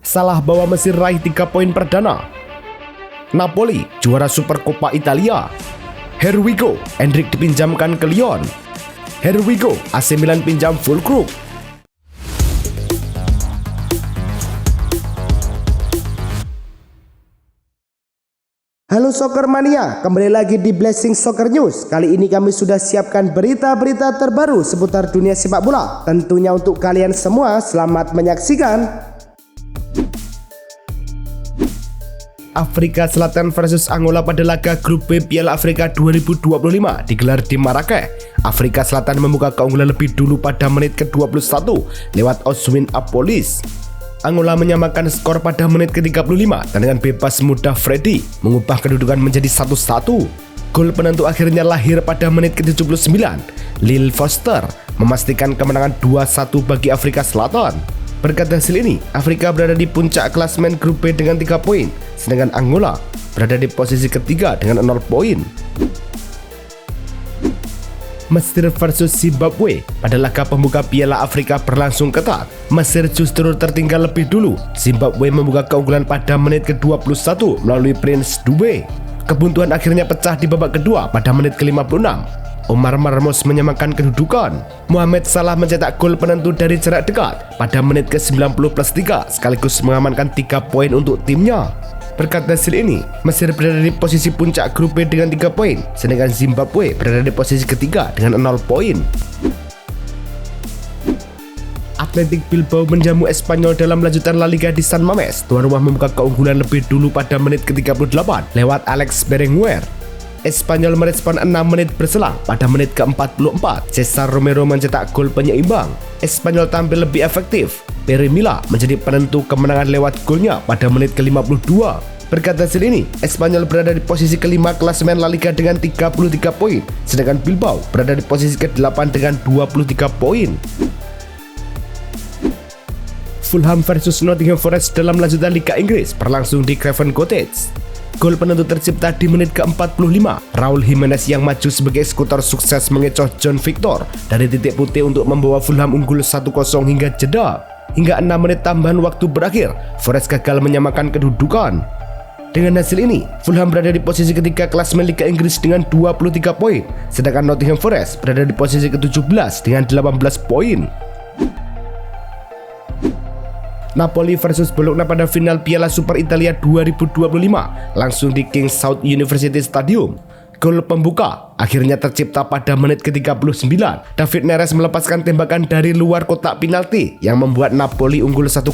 Salah bawa Mesir raih 3 poin perdana. Napoli juara Supercoppa Italia. Here we go, Endrick dipinjamkan ke Lyon. Here we go, AC Milan pinjam Füllkrug. Halo Soccer Mania, kembali lagi di Blessing Soccer News. Kali ini kami sudah siapkan berita-berita terbaru seputar dunia sepak bola. Tentunya untuk kalian semua, selamat menyaksikan. Afrika Selatan versus Angola pada laga grup B Piala Afrika 2025 digelar di Marrakech. Afrika Selatan membuka keunggulan lebih dulu pada menit ke-21 lewat Oswin Apolis. Angola menyamakan skor pada menit ke-35 dan dengan bebas mudah Freddy mengubah kedudukan menjadi 1-1. Gol penentu akhirnya lahir pada menit ke-79. Lil Foster memastikan kemenangan 2-1 bagi Afrika Selatan. Berkat hasil ini, Afrika berada di puncak klasemen grup B dengan 3 poin, sedangkan Angola berada di posisi ketiga dengan 0 poin. Mesir versus Zimbabwe pada laga pembuka Piala Afrika berlangsung ketat. Mesir justru tertinggal lebih dulu. Zimbabwe membuka keunggulan pada menit ke-21 melalui Prince Dube. Kebuntuan akhirnya pecah di babak kedua pada menit ke-56. Omar Marmos menyamakan kedudukan. Mohamed Salah mencetak gol penentu dari jarak dekat pada menit ke-90+3 sekaligus mengamankan 3 poin untuk timnya. Berkat hasil ini, Mesir berada di posisi puncak grup B dengan 3 poin, sedangkan Zimbabwe berada di posisi ketiga dengan 0 poin. Athletic Bilbao menjamu Espanyol dalam lanjutan La Liga di San Mamés. Tuan rumah membuka keunggulan lebih dulu pada menit ke-38 lewat Alex Berenguer. Espanyol merespon 6 menit berselang pada menit ke-44. Cesar Romero mencetak gol penyeimbang. Espanyol tampil lebih efektif. Pere Mila menjadi penentu kemenangan lewat golnya pada menit ke-52. Berkat hasil ini, Espanyol berada di posisi kelima klasemen La Liga dengan 33 poin, sedangkan Bilbao berada di posisi ke-8 dengan 23 poin. Fulham versus Nottingham Forest dalam lanjutan Liga Inggris berlangsung di Craven Cottage. Gol penentu tercipta di menit ke-45. Raul Jimenez yang maju sebagai eksekutor sukses mengecoh John Victor dari titik putih untuk membawa Fulham unggul 1-0 hingga jeda. Hingga 6 menit tambahan waktu berakhir, Forest gagal menyamakan kedudukan. Dengan hasil ini, Fulham berada di posisi ketiga klasemen Liga Inggris dengan 23 poin, sedangkan Nottingham Forest berada di posisi ke-17 dengan 18 poin. Napoli versus Bologna pada final Piala Super Italia 2025 langsung di King South University Stadium. Gol pembuka akhirnya tercipta pada menit ke-39. David Neres melepaskan tembakan dari luar kotak penalti yang membuat Napoli unggul 1-0.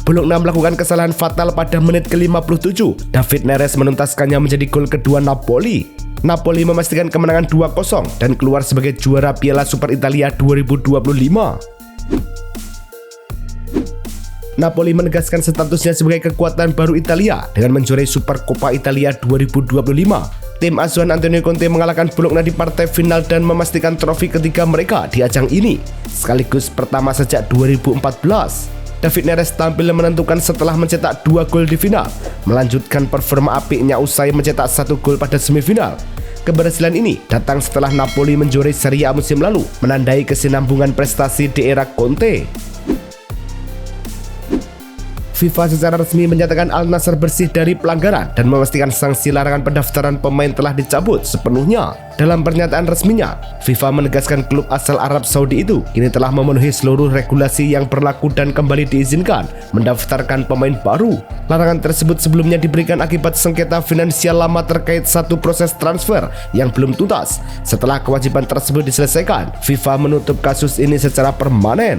Bologna melakukan kesalahan fatal pada menit ke-57. David Neres menuntaskannya menjadi gol kedua Napoli. Napoli memastikan kemenangan 2-0 dan keluar sebagai juara Piala Super Italia 2025. Napoli menegaskan statusnya sebagai kekuatan baru Italia dengan menjuarai Supercoppa Italia 2025. Tim asuhan Antonio Conte mengalahkan Bologna di partai final dan memastikan trofi ketiga mereka di ajang ini, sekaligus pertama sejak 2014. David Neres tampil menentukan setelah mencetak 2 gol di final, melanjutkan performa apiknya usai mencetak 1 gol pada semifinal. Keberhasilan ini datang setelah Napoli menjuarai Serie A musim lalu, menandai kesinambungan prestasi di era Conte. FIFA secara resmi menyatakan Al Nassr bersih dari pelanggaran dan memastikan sanksi larangan pendaftaran pemain telah dicabut sepenuhnya. Dalam pernyataan resminya, FIFA menegaskan klub asal Arab Saudi itu kini telah memenuhi seluruh regulasi yang berlaku dan kembali diizinkan mendaftarkan pemain baru. Larangan tersebut sebelumnya diberikan akibat sengketa finansial lama terkait satu proses transfer yang belum tuntas. Setelah kewajiban tersebut diselesaikan, FIFA menutup kasus ini secara permanen.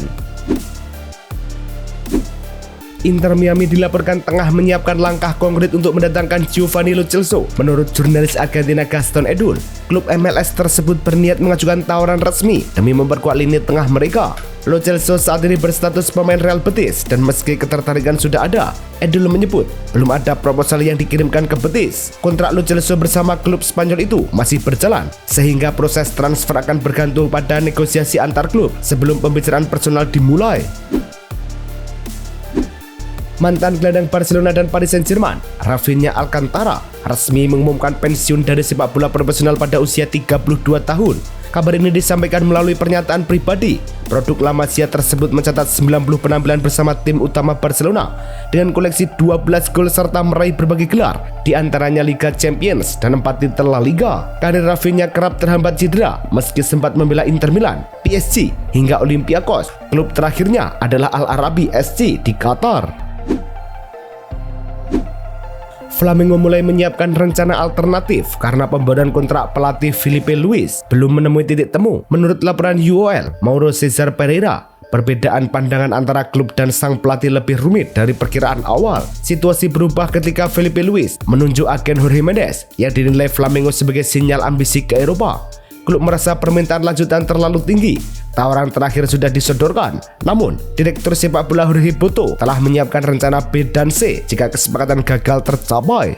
Inter Miami dilaporkan tengah menyiapkan langkah konkret untuk mendatangkan Giovanni Lo Celso. Menurut jurnalis Argentina Gaston Edul, klub MLS tersebut berniat mengajukan tawaran resmi demi memperkuat lini tengah mereka. Lo Celso saat ini berstatus pemain Real Betis dan meski ketertarikan sudah ada, Edul menyebut belum ada proposal yang dikirimkan ke Betis. Kontrak Lo Celso bersama klub Spanyol itu masih berjalan, sehingga proses transfer akan bergantung pada negosiasi antar klub sebelum pembicaraan personal dimulai. Mantan gelandang Barcelona dan Paris Saint-Germain, Rafinha Alcantara, resmi mengumumkan pensiun dari sepak bola profesional pada usia 32 tahun. Kabar ini disampaikan melalui pernyataan pribadi. Produk La Masia tersebut mencatat 90 penampilan bersama tim utama Barcelona dengan koleksi 12 gol serta meraih berbagai gelar, di antaranya Liga Champions dan 4 titel La Liga. Karir Rafinha kerap terhambat cedera meski sempat membela Inter Milan, PSG hingga Olympiakos. Klub terakhirnya adalah Al Arabi SC di Qatar. Flamengo mulai menyiapkan rencana alternatif karena pembaruan kontrak pelatih Filipe Luis belum menemui titik temu. Menurut laporan UOL, Mauro Cesar Pereira, perbedaan pandangan antara klub dan sang pelatih lebih rumit dari perkiraan awal. Situasi berubah ketika Filipe Luis menunjuk agen Jorge Mendes yang dinilai Flamengo sebagai sinyal ambisi ke Eropa. Klub merasa permintaan lanjutan terlalu tinggi. Tawaran terakhir sudah disodorkan, namun Direktur Sepak Bola Jorge Boto telah menyiapkan rencana B dan C jika kesepakatan gagal tercapai.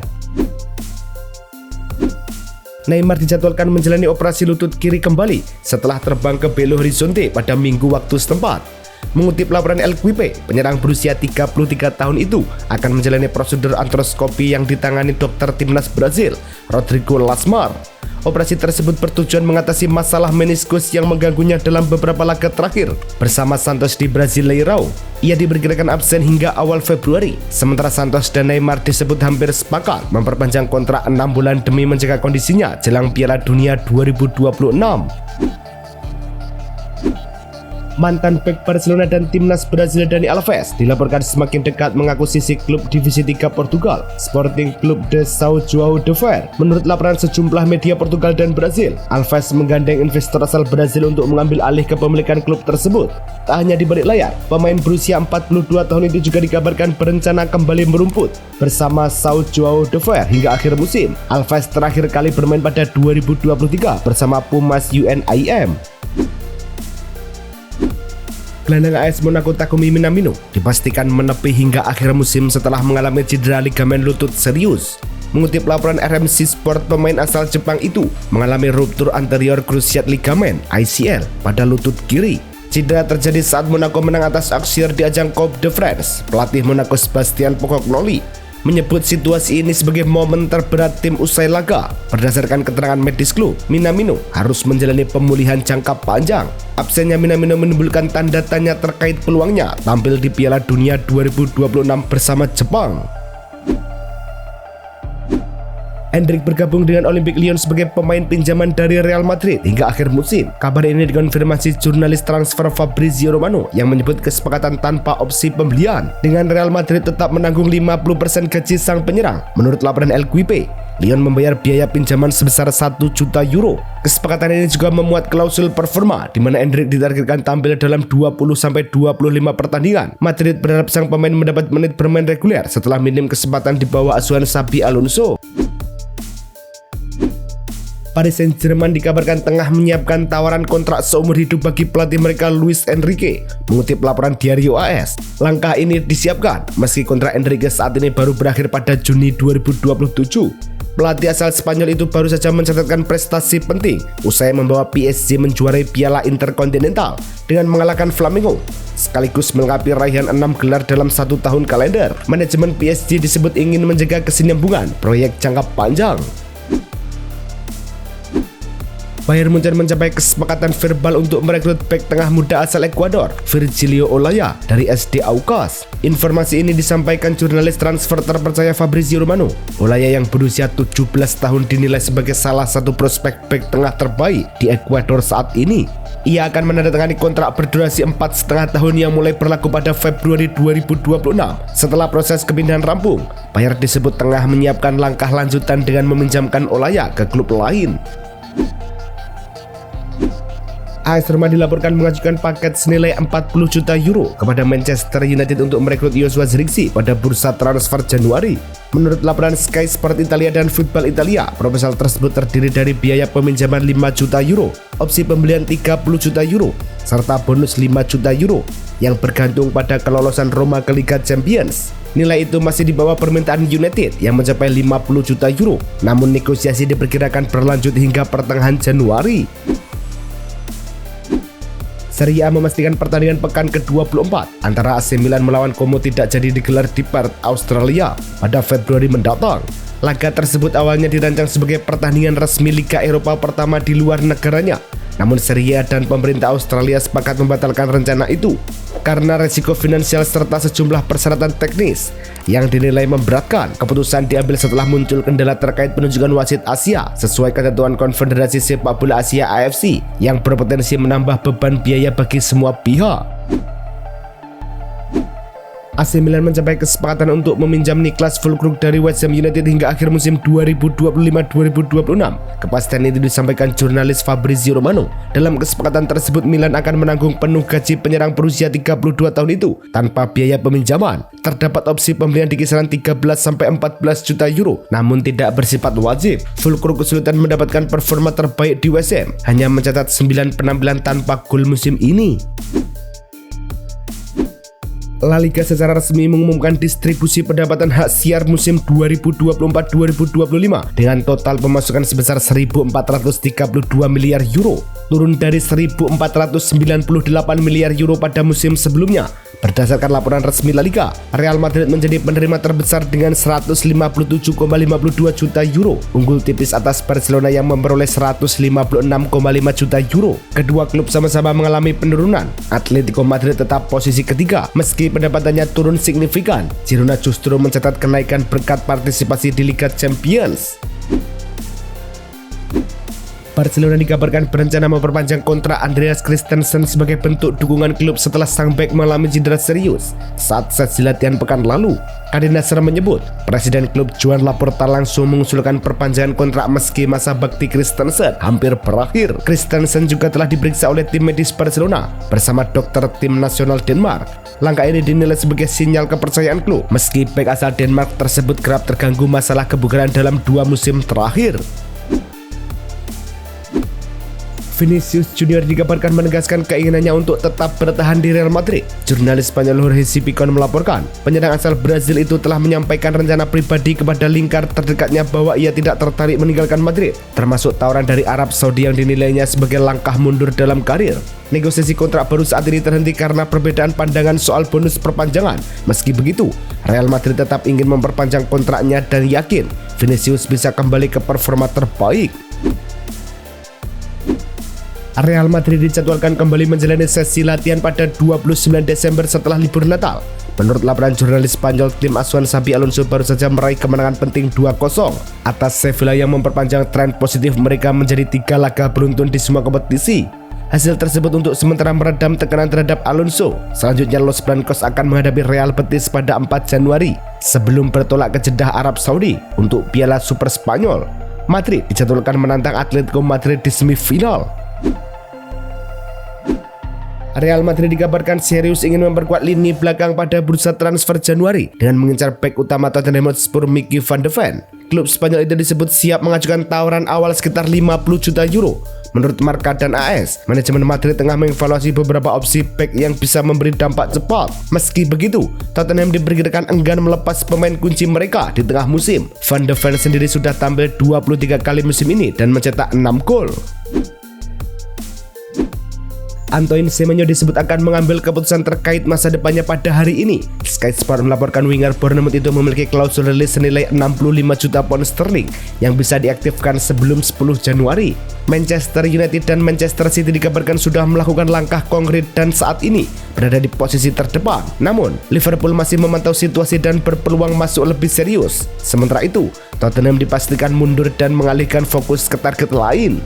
Neymar dijadwalkan menjalani operasi lutut kiri kembali setelah terbang ke Belo Horizonte pada Minggu waktu setempat. Mengutip laporan El Quipe, penyerang berusia 33 tahun itu akan menjalani prosedur artroskopi yang ditangani dokter timnas Brazil, Rodrigo Lasmar. Operasi tersebut bertujuan mengatasi masalah meniskus yang mengganggunya dalam beberapa laga terakhir bersama Santos di Brasileirão. Ia diperkirakan absen hingga awal Februari, sementara Santos dan Neymar disebut hampir sepakat memperpanjang kontrak 6 bulan demi menjaga kondisinya jelang Piala Dunia 2026. Mantan bek Barcelona dan timnas Brazil Dani Alves dilaporkan semakin dekat mengakuisisi klub divisi 3 Portugal, Sporting Club de São João de Fer. Menurut laporan sejumlah media Portugal dan Brazil, Alves menggandeng investor asal Brazil untuk mengambil alih kepemilikan klub tersebut. Tak hanya di balik layar, pemain berusia 42 tahun itu juga dikabarkan berencana kembali merumput bersama São João de Fer hingga akhir musim. Alves terakhir kali bermain pada 2023 bersama Pumas UNIM. Gelandang AS Monaco Takumi Minamino dipastikan menepi hingga akhir musim setelah mengalami cedera ligamen lutut serius. Mengutip laporan RMC Sport, pemain asal Jepang itu mengalami ruptur anterior cruciate ligamen (ICL) pada lutut kiri. Cedera terjadi saat Monaco menang atas Auxerre di ajang Coupe de France. Pelatih Monaco Sebastian Pocognoli menyebut situasi ini sebagai momen terberat tim usai laga. Berdasarkan keterangan medis klub, Minamino harus menjalani pemulihan jangka panjang. Absennya Minamino menimbulkan tanda tanya terkait peluangnya tampil di Piala Dunia 2026 bersama Jepang. Endrick bergabung dengan Olympique Lyon sebagai pemain pinjaman dari Real Madrid hingga akhir musim. Kabar ini dikonfirmasi jurnalis transfer Fabrizio Romano yang menyebut kesepakatan tanpa opsi pembelian dengan Real Madrid tetap menanggung 50% gaji sang penyerang. Menurut laporan El Quipe, Lyon membayar biaya pinjaman sebesar 1 juta euro. Kesepakatan ini juga memuat klausul performa di mana Endrick ditargetkan tampil dalam 20-25 pertandingan. Madrid berharap sang pemain mendapat menit bermain reguler setelah minim kesempatan di bawah asuhan Xabi Alonso. Paris Saint-Germain dikabarkan tengah menyiapkan tawaran kontrak seumur hidup bagi pelatih mereka Luis Enrique. Mengutip laporan Diario AS, langkah ini disiapkan meski kontrak Enrique saat ini baru berakhir pada Juni 2027. Pelatih asal Spanyol itu baru saja mencatatkan prestasi penting usai membawa PSG menjuarai Piala Interkontinental dengan mengalahkan Flamengo, sekaligus melengkapi raihan 6 gelar dalam 1 tahun kalender. Manajemen PSG disebut ingin menjaga kesinambungan proyek jangka panjang. Bayern Munchen mencapai kesepakatan verbal untuk merekrut bek tengah muda asal Ekuador, Virgilio Olaya, dari SD Aucas. Informasi ini disampaikan jurnalis transfer terpercaya Fabrizio Romano. Olaya yang berusia 17 tahun dinilai sebagai salah satu prospek bek tengah terbaik di Ekuador saat ini. Ia akan menandatangani kontrak berdurasi 4,5 tahun yang mulai berlaku pada Februari 2026. Setelah proses kepindahan rampung, Bayern disebut tengah menyiapkan langkah lanjutan dengan meminjamkan Olaya ke klub lain. AS Roma dilaporkan mengajukan paket senilai 40 juta euro kepada Manchester United untuk merekrut Joshua Zirkzee pada bursa transfer Januari. Menurut laporan Sky Sport Italia dan Football Italia, proposal tersebut terdiri dari biaya peminjaman 5 juta euro, opsi pembelian 30 juta euro, serta bonus 5 juta euro yang bergantung pada kelolosan Roma ke Liga Champions. Nilai itu masih di bawah permintaan United yang mencapai 50 juta euro, namun negosiasi diperkirakan berlanjut hingga pertengahan Januari. Serie A memastikan pertandingan pekan ke-24 antara AC Milan melawan Como tidak jadi digelar di Perth, Australia pada Februari mendatang. Laga tersebut awalnya dirancang sebagai pertandingan resmi Liga Eropa pertama di luar negaranya, Namun Serie A dan pemerintah Australia sepakat membatalkan rencana itu karena resiko finansial serta sejumlah persyaratan teknis yang dinilai memberatkan. Keputusan diambil setelah muncul kendala terkait penunjukan wasit Asia sesuai ketentuan Konfederasi Sepak Bola Asia AFC yang berpotensi menambah beban biaya bagi semua pihak. AC Milan mencapai kesepakatan untuk meminjam Niklas Füllkrug dari West Ham United hingga akhir musim 2025-2026. Kepastian itu disampaikan jurnalis Fabrizio Romano. Dalam kesepakatan tersebut, Milan akan menanggung penuh gaji penyerang berusia 32 tahun itu tanpa biaya peminjaman. Terdapat opsi pembelian di kisaran 13-14 juta euro, namun tidak bersifat wajib. Füllkrug kesulitan mendapatkan performa terbaik di West Ham, hanya mencatat 9 penampilan tanpa gol musim ini. La Liga secara resmi mengumumkan distribusi pendapatan hak siar musim 2024-2025 dengan total pemasukan sebesar 1.432 miliar euro, turun dari 1.498 miliar euro pada musim sebelumnya. Berdasarkan laporan resmi La Liga, Real Madrid menjadi penerima terbesar dengan 157,52 juta euro, unggul tipis atas Barcelona yang memperoleh 156,5 juta euro. Kedua klub sama-sama mengalami penurunan. Atletico Madrid tetap posisi ketiga, meski pendapatannya turun signifikan. Girona justru mencatat kenaikan berkat partisipasi di Liga Champions. Barcelona dikabarkan berencana memperpanjang kontrak Andreas Christensen sebagai bentuk dukungan klub setelah sang bek mengalami cedera serius saat sesi latihan pekan lalu. Adi Nasser menyebut presiden klub Joan Laporta langsung mengusulkan perpanjangan kontrak meski masa bakti Christensen hampir berakhir. Christensen juga telah diperiksa oleh tim medis Barcelona bersama dokter tim nasional Denmark. Langkah ini dinilai sebagai sinyal kepercayaan klub meski bek asal Denmark tersebut kerap terganggu masalah kebugaran dalam 2 musim terakhir. Vinicius Junior dikabarkan menegaskan keinginannya untuk tetap bertahan di Real Madrid. Jurnalis Spanyol Jorge Sipicon melaporkan, penyerang asal Brazil itu telah menyampaikan rencana pribadi kepada lingkar terdekatnya bahwa ia tidak tertarik meninggalkan Madrid, termasuk tawaran dari Arab Saudi yang dinilainya sebagai langkah mundur dalam karir. Negosiasi kontrak baru saat ini terhenti karena perbedaan pandangan soal bonus perpanjangan. Meski begitu, Real Madrid tetap ingin memperpanjang kontraknya dan yakin Vinicius bisa kembali ke performa terbaik. Real Madrid dijadwalkan kembali menjalani sesi latihan pada 29 Desember setelah libur Natal. Menurut laporan jurnalis Spanyol, tim asuhan Xabi Alonso baru saja meraih kemenangan penting 2-0 atas Sevilla yang memperpanjang tren positif mereka menjadi 3 laga beruntun di semua kompetisi. Hasil tersebut untuk sementara meredam tekanan terhadap Alonso. Selanjutnya Los Blancos akan menghadapi Real Betis pada 4 Januari sebelum bertolak ke Jeddah Arab Saudi untuk Piala Super Spanyol. Madrid dijadwalkan menantang Atletico Madrid di semifinal. Real Madrid dikabarkan serius ingin memperkuat lini belakang pada bursa transfer Januari dengan mengincar bek utama Tottenham Hotspur Mickey van de Ven. Klub Spanyol itu disebut siap mengajukan tawaran awal sekitar 50 juta euro. Menurut Marca dan AS, manajemen Madrid tengah mengevaluasi beberapa opsi bek yang bisa memberi dampak cepat. Meski begitu, Tottenham diperkirakan enggan melepas pemain kunci mereka di tengah musim. Van de Ven sendiri sudah tampil 23 kali musim ini dan mencetak 6 gol. Antoine Semenyo disebut akan mengambil keputusan terkait masa depannya pada hari ini. Sky Sport melaporkan winger Bournemouth itu memiliki klausul rilis senilai 65 juta pound sterling yang bisa diaktifkan sebelum 10 Januari. Manchester United dan Manchester City dikabarkan sudah melakukan langkah konkret dan saat ini berada di posisi terdepan. Namun, Liverpool masih memantau situasi dan berpeluang masuk lebih serius. Sementara itu, Tottenham dipastikan mundur dan mengalihkan fokus ke target lain.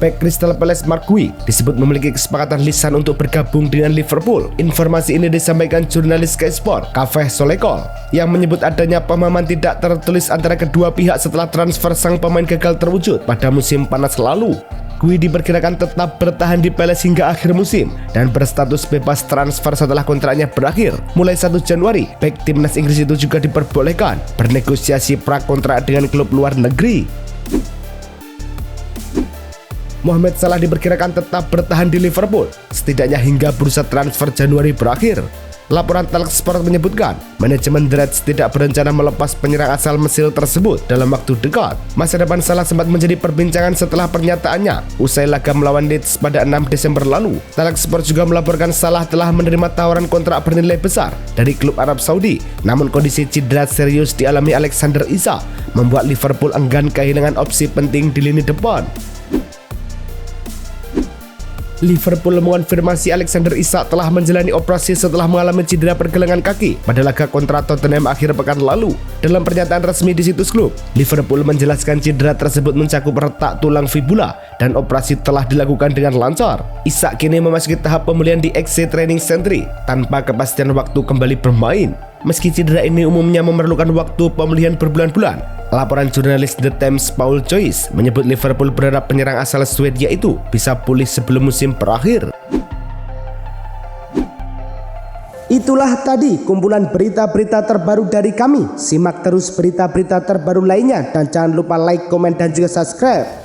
Bek Crystal Palace Mark Gui disebut memiliki kesepakatan lisan untuk bergabung dengan Liverpool. Informasi ini disampaikan jurnalis Sky Sport, Kaveh Solekol, yang menyebut adanya pemahaman tidak tertulis antara kedua pihak setelah transfer sang pemain gagal terwujud pada musim panas lalu. Gui diperkirakan tetap bertahan di Palace hingga akhir musim dan berstatus bebas transfer setelah kontraknya berakhir. Mulai 1 Januari, bek timnas Inggris itu juga diperbolehkan bernegosiasi prakontrak dengan klub luar negeri. Mohamed Salah diperkirakan tetap bertahan di Liverpool setidaknya hingga bursa transfer Januari berakhir. Laporan Talksport menyebutkan, manajemen The Reds tidak berencana melepas penyerang asal Mesir tersebut dalam waktu dekat. Masa depan Salah sempat menjadi perbincangan setelah pernyataannya usai laga melawan Leeds pada 6 Desember lalu. Talksport juga melaporkan Salah telah menerima tawaran kontrak bernilai besar dari klub Arab Saudi. Namun kondisi cedera serius dialami Alexander Isak membuat Liverpool enggan kehilangan opsi penting di lini depan. Liverpool mengonfirmasi Alexander Isak telah menjalani operasi setelah mengalami cedera pergelangan kaki pada laga kontra Tottenham akhir pekan lalu. Dalam pernyataan resmi di situs klub, Liverpool menjelaskan cedera tersebut mencakup retak tulang fibula dan operasi telah dilakukan dengan lancar. Isak kini memasuki tahap pemulihan di XC Training Center tanpa kepastian waktu kembali bermain. Meski cedera ini umumnya memerlukan waktu pemulihan berbulan-bulan, laporan jurnalis The Times Paul Joyce menyebut Liverpool berharap penyerang asal Swedia itu bisa pulih sebelum musim berakhir. Itulah tadi kumpulan berita-berita terbaru dari kami. Simak terus berita-berita terbaru lainnya dan jangan lupa like, komen, dan juga subscribe.